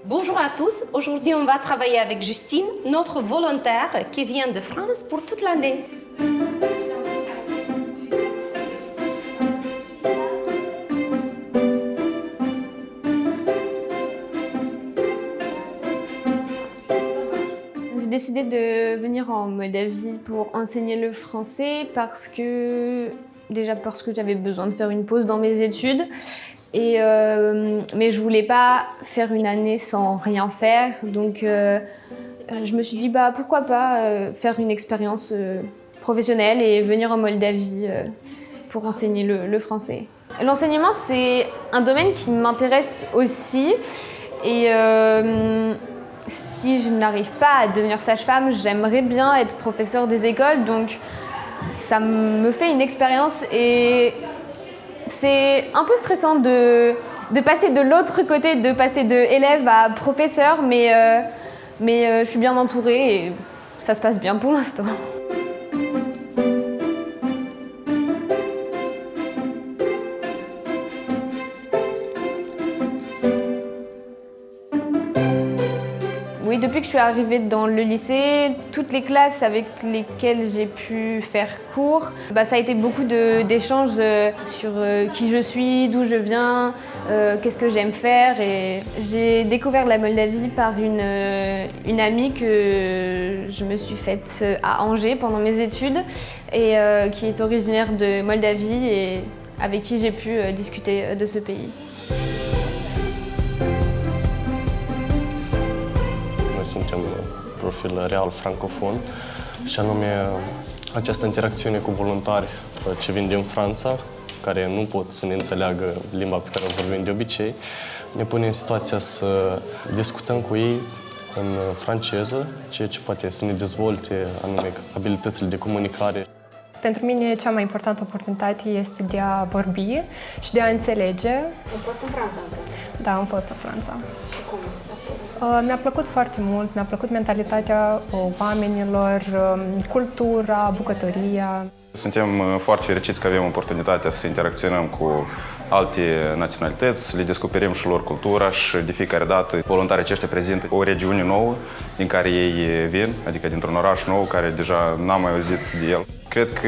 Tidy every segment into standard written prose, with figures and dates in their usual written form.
Bonjour à tous, aujourd'hui on va travailler avec Justine, notre volontaire qui vient de France pour toute l'année. J'ai décidé de venir en Moldavie pour enseigner le français parce que j'avais besoin de faire une pause dans mes études. Mais je voulais pas faire une année sans rien faire, donc je me suis dit pourquoi pas faire une expérience professionnelle et venir en Moldavie pour enseigner le français. L'enseignement, c'est un domaine qui m'intéresse aussi et si je n'arrive pas à devenir sage-femme, j'aimerais bien être professeure des écoles, donc ça me fait une expérience et c'est un peu stressant de passer de l'autre côté, de passer de élève à professeur, mais je suis bien entourée et ça se passe bien pour l'instant. Oui, depuis que je suis arrivée dans le lycée, toutes les classes avec lesquelles j'ai pu faire cours, ça a été beaucoup d'échanges sur qui je suis, d'où je viens, qu'est-ce que j'aime faire. Et j'ai découvert la Moldavie par une amie que je me suis faite à Angers pendant mes études et qui est originaire de Moldavie et avec qui j'ai pu discuter de ce pays. Suntem profil real francofon și anume această interacțiune cu voluntari ce vin din Franța, care nu pot să ne înțeleagă limba pe care o vorbim de obicei, ne pune în situația să discutăm cu ei în franceză, ceea ce poate să ne dezvolte anume abilitățile de comunicare. Pentru mine, cea mai importantă oportunitate este de a vorbi și de a înțelege. Ai fost în Franța încă? Da, am fost în Franța. Și cum s-a părut? Mi-a plăcut foarte mult, mi-a plăcut mentalitatea oamenilor, cultura, bucătăria. Suntem foarte fericiți că avem oportunitatea să interacționăm cu alte naționalități, să le descoperim și lor cultura și de fiecare dată voluntarii aceștia prezintă o regiune nouă din care ei vin, adică dintr-un oraș nou care deja n-am mai auzit de el. Cred că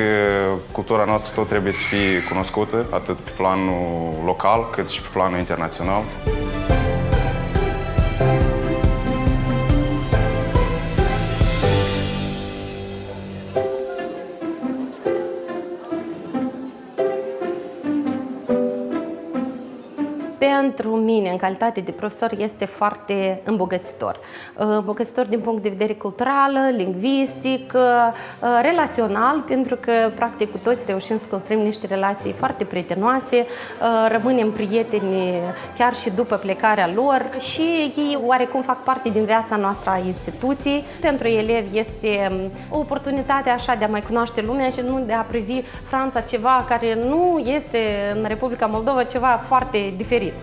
cultura noastră tot trebuie să fie cunoscută, atât pe planul local cât și pe planul internațional. Pentru mine, în calitate de profesor, este foarte îmbogățitor. Îmbogățitor din punct de vedere cultural, lingvistic, relațional, pentru că, practic, cu toți reușim să construim niște relații foarte prietenoase, rămânem prieteni chiar și după plecarea lor și ei oarecum fac parte din viața noastră a instituției. Pentru elevi este o oportunitate așa de a mai cunoaște lumea și nu de a privi Franța ceva care nu este în Republica Moldova, ceva foarte diferit.